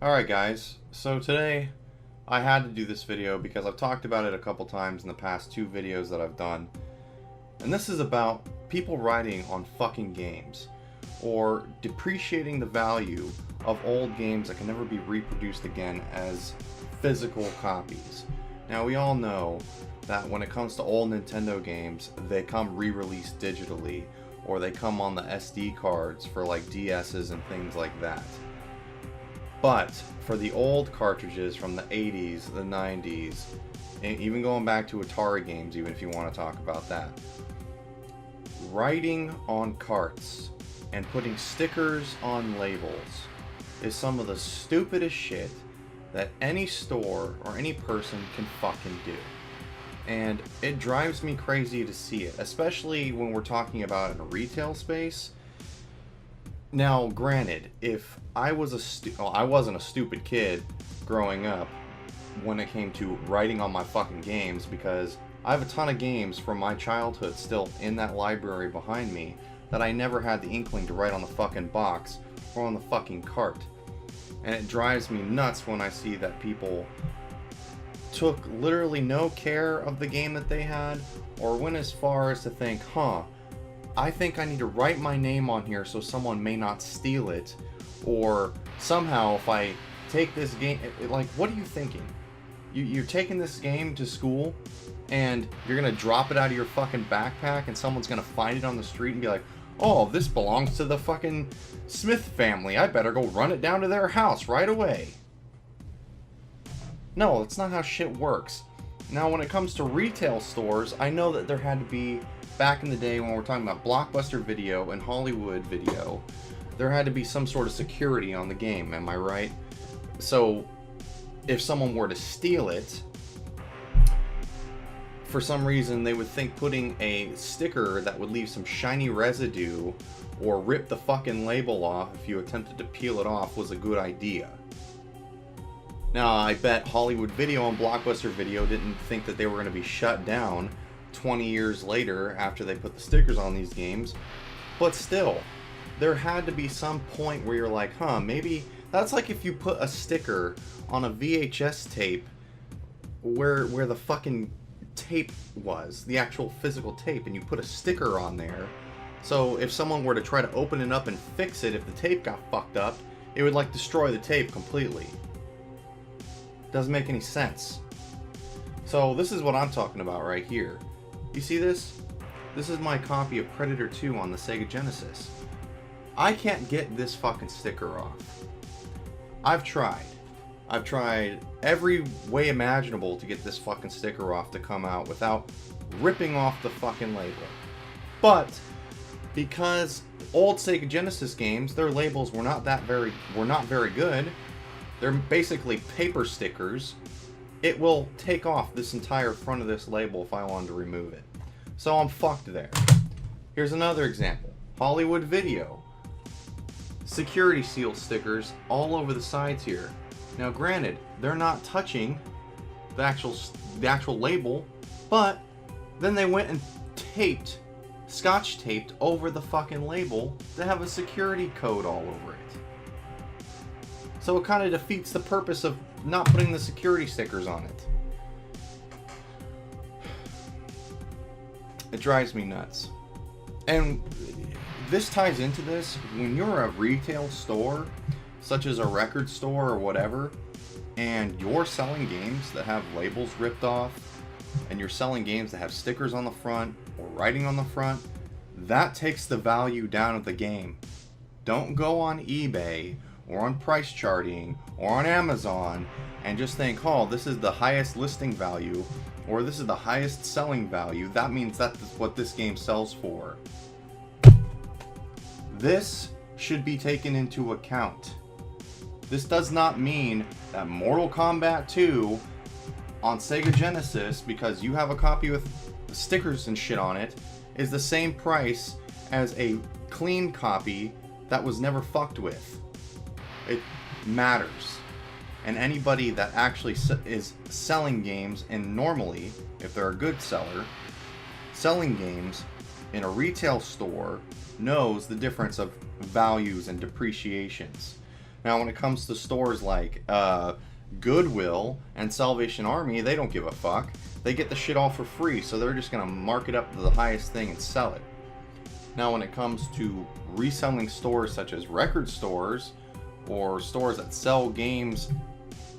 Alright guys, so today I had to do this video because I've talked about it a couple times in the past two videos that I've done. And this is about people writing on fucking games, or depreciating the value of old games that can never be reproduced again as physical copies. Now we all know that when it comes to old Nintendo games, they come re-released digitally, or they come on the SD cards for like DS's and things like that. But for the old cartridges from the 80s, the 90s, and even going back to Atari games, even if you want to talk about that, writing on carts and putting stickers on labels is some of the stupidest shit that any store or any person can fucking do. And it drives me crazy to see it, especially when we're talking about in a retail space. Now, granted, if I was I wasn't a stupid kid growing up when it came to writing on my fucking games, because I have a ton of games from my childhood still in that library behind me that I never had the inkling to write on the fucking box or on the fucking cart. And it drives me nuts when I see that people took literally no care of the game that they had, or went as far as to think, I think I need to write my name on here so someone may not steal it, or somehow if I take this game, like, what are you thinking? You're taking this game to school and you're gonna drop it out of your fucking backpack and someone's gonna find it on the street and be like, oh, this belongs to the fucking Smith family, I better go run it down to their house right away. No, that's not how shit works. Now, when it comes to retail stores, I know that there had to be, back in the day when we're talking about Blockbuster Video and Hollywood Video, there had to be some sort of security on the game, am I right? So, if someone were to steal it, for some reason they would think putting a sticker that would leave some shiny residue or rip the fucking label off if you attempted to peel it off was a good idea. Now, I bet Hollywood Video and Blockbuster Video didn't think that they were going to be shut down 20 years later after they put the stickers on these games, but still, there had to be some point where you're like, maybe that's like if you put a sticker on a VHS tape where the fucking tape was, the actual physical tape, and you put a sticker on there, so if someone were to try to open it up and fix it, if the tape got fucked up, it would like destroy the tape completely. Doesn't make any sense. So this is what I'm talking about right here. You see this? This is my copy of Predator 2 on the Sega Genesis. I can't get this fucking sticker off. I've tried. I've tried every way imaginable to get this fucking sticker off to come out without ripping off the fucking label. But because old Sega Genesis games, their labels were not very good. They're basically paper stickers. It will take off this entire front of this label if I wanted to remove it. So I'm fucked there. Here's another example. Hollywood Video. Security seal stickers all over the sides here. Now granted, they're not touching the actual label, but then they went and scotch taped over the fucking label to have a security code all over it. So it kind of defeats the purpose of not putting the security stickers on it. It drives me nuts. And this ties into this. When you're a retail store, such as a record store or whatever, and you're selling games that have labels ripped off, and you're selling games that have stickers on the front or writing on the front, that takes the value down of the game. Don't go on eBay or on price charting or on Amazon and just think, this is the highest listing value or this is the highest selling value, that means that's what this game sells for. This should be taken into account. This does not mean that Mortal Kombat 2 on Sega Genesis, because you have a copy with stickers and shit on it, is the same price as a clean copy that was never fucked with. It matters. And anybody that actually is selling games, and normally, if they're a good seller, selling games in a retail store knows the difference of values and depreciations. Now, when it comes to stores like Goodwill and Salvation Army, they don't give a fuck. They get the shit all for free, so they're just going to mark it up to the highest thing and sell it. Now, when it comes to reselling stores such as record stores or stores that sell games,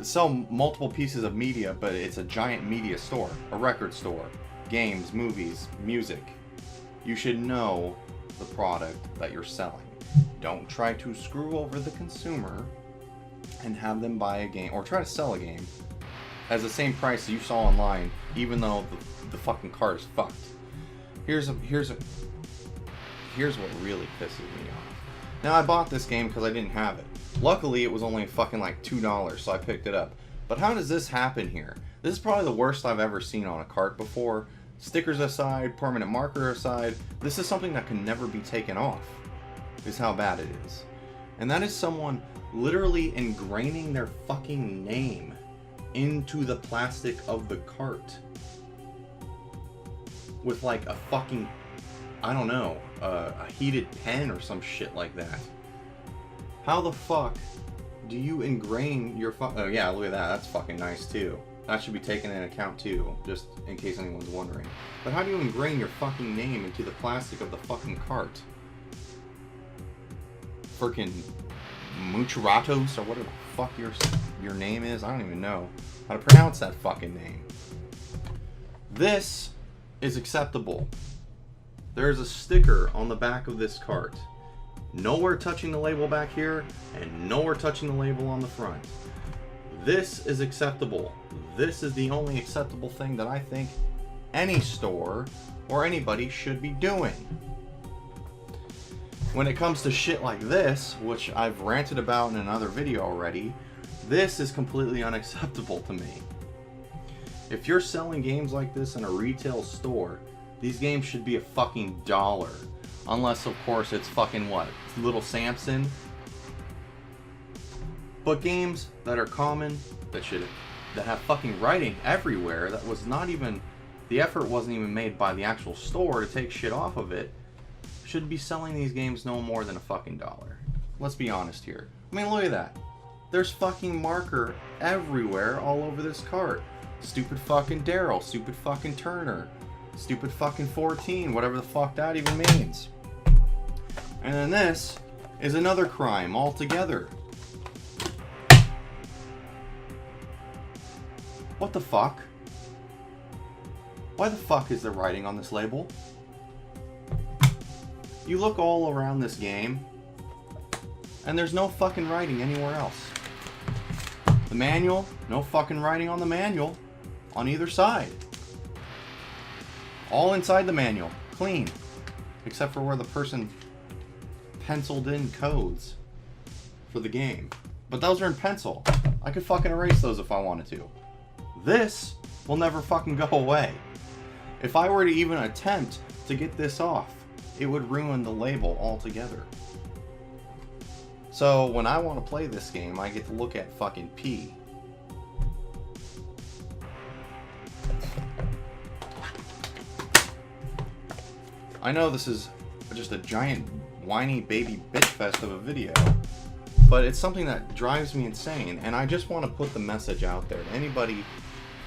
sell multiple pieces of media, but it's a giant media store, a record store, games, movies, music, you should know the product that you're selling. Don't try to screw over the consumer and have them buy a game or try to sell a game as the same price you saw online, even though the fucking cart is fucked. Here's what really pisses me off. Now, I bought this game because I didn't have it. Luckily, it was only fucking like $2, so I picked it up. But how does this happen here? This is probably the worst I've ever seen on a cart before. Stickers aside, permanent marker aside, this is something that can never be taken off, is how bad it is. And that is someone literally ingraining their fucking name into the plastic of the cart. With like a fucking, I don't know, a heated pen or some shit like that. How the fuck do you ingrain your oh yeah, look at that, that's fucking nice too. That should be taken into account too, just in case anyone's wondering. But how do you ingrain your fucking name into the plastic of the fucking cart? Freaking Mucheratos or whatever the fuck your name is? I don't even know how to pronounce that fucking name. This is acceptable. There's a sticker on the back of this cart. Nowhere touching the label back here, and nowhere touching the label on the front. This is acceptable. This is the only acceptable thing that I think any store or anybody should be doing. When it comes to shit like this, which I've ranted about in another video already, this is completely unacceptable to me. If you're selling games like this in a retail store, these games should be a fucking $1. Unless, of course, it's fucking what? Little Samson? But games that are common, that have fucking writing everywhere, that was not even, the effort wasn't even made by the actual store to take shit off of it, should be selling these games no more than a fucking $1. Let's be honest here. I mean, look at that. There's fucking marker everywhere all over this cart. Stupid fucking Daryl, stupid fucking Turner, stupid fucking 14, whatever the fuck that even means. And then this is another crime altogether. What the fuck? Why the fuck is there writing on this label? You look all around this game, and there's no fucking writing anywhere else. The manual, no fucking writing on the manual, on either side. All inside the manual, clean, except for where the person penciled in codes for the game. But those are in pencil. I could fucking erase those if I wanted to. This will never fucking go away. If I were to even attempt to get this off, it would ruin the label altogether. So when I want to play this game, I get to look at fucking P. I know this is just a giant whiny baby bitch fest of a video, but it's something that drives me insane, and I just want to put the message out there to anybody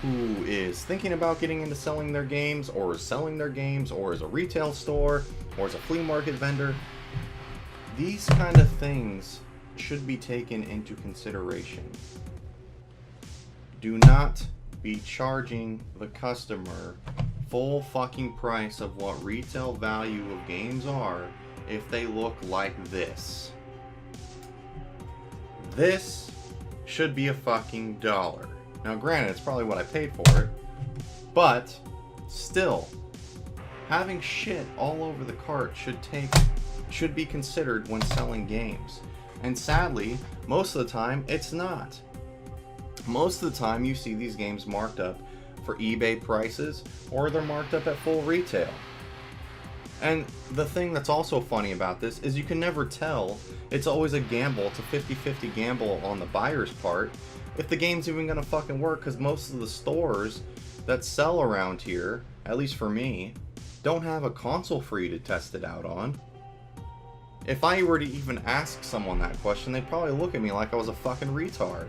who is thinking about getting into selling their games, or is selling their games, or is a retail store, or is a flea market vendor. These kind of things should be taken into consideration. Do not be charging the customer full fucking price of what retail value of games are if they look like this. This should be a fucking $1. Now granted, it's probably what I paid for it, but still, having shit all over the cart should be considered when selling games. And sadly, most of the time, it's not. Most of the time, you see these games marked up for eBay prices, or they're marked up at full retail. And the thing that's also funny about this is you can never tell. It's always a gamble. It's a 50-50 gamble on the buyer's part if the game's even gonna fucking work, because most of the stores that sell around here, at least for me, don't have a console for you to test it out on. If I were to even ask someone that question, they'd probably look at me like I was a fucking retard.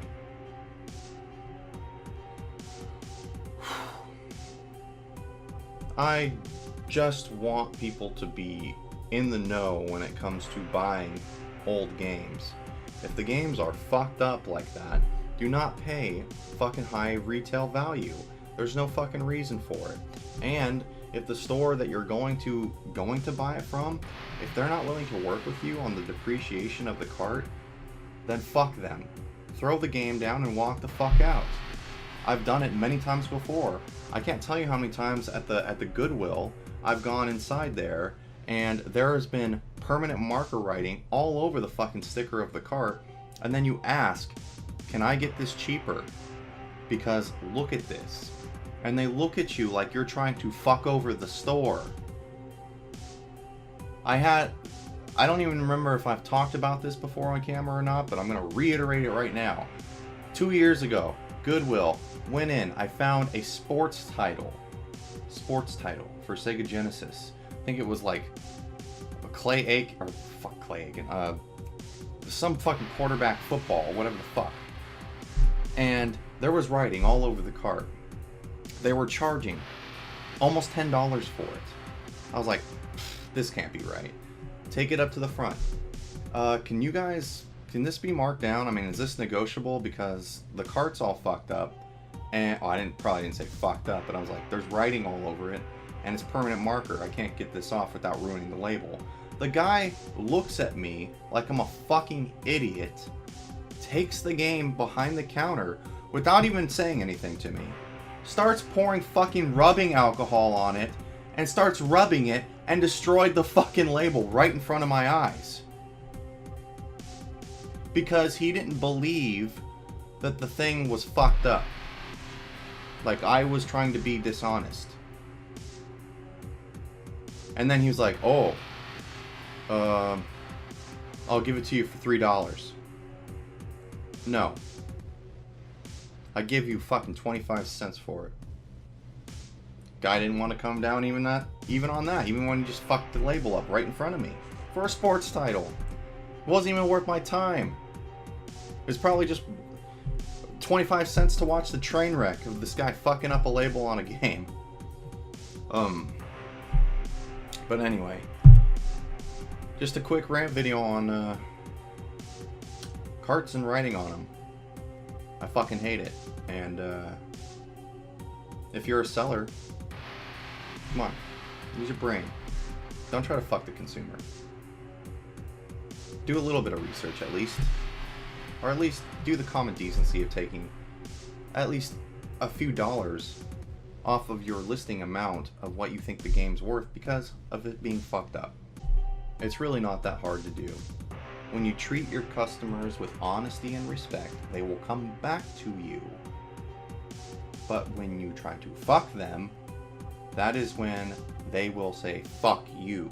I just want people to be in the know when it comes to buying old games. If the games are fucked up like that, do not pay fucking high retail value. There's no fucking reason for it. And if the store that you're going to buy it from, if they're not willing to work with you on the depreciation of the cart, then fuck them. Throw the game down and walk the fuck out. I've done it many times before. I can't tell you how many times at the Goodwill I've gone inside there and there has been permanent marker writing all over the fucking sticker of the cart, and then you ask, can I get this cheaper? Because look at this. And they look at you like you're trying to fuck over the store. I don't even remember if I've talked about this before on camera or not, but I'm going to reiterate it right now. 2 years ago, Goodwill, went in, I found a sports title for Sega Genesis. I think it was like some fucking quarterback football, whatever the fuck. And there was writing all over the cart. They were charging almost $10 for it. I was like, this can't be right. Take it up to the front. Can this be marked down? I mean, is this negotiable? Because the cart's all fucked up. And I probably didn't say fucked up, but I was like, there's writing all over it, and it's permanent marker. I can't get this off without ruining the label. The guy looks at me like I'm a fucking idiot, takes the game behind the counter without even saying anything to me, starts pouring fucking rubbing alcohol on it, and starts rubbing it, and destroyed the fucking label right in front of my eyes. Because he didn't believe that the thing was fucked up. Like I was trying to be dishonest. And then he was like, oh, I'll give it to you for $3. No. I give you fucking 25 cents for it. Guy didn't want to come down even on that, even when he just fucked the label up right in front of me. For a sports title. It wasn't even worth my time. It was probably just 25 cents to watch the train wreck of this guy fucking up a label on a game. But anyway, just a quick rant video on carts and writing on them. I fucking hate it. And if you're a seller, come on, use your brain. Don't try to fuck the consumer. Do a little bit of research at least. Or at least do the common decency of taking at least a few dollars off of your listing amount of what you think the game's worth because of it being fucked up. It's really not that hard to do. When you treat your customers with honesty and respect, they will come back to you. But when you try to fuck them, that is when they will say, fuck you.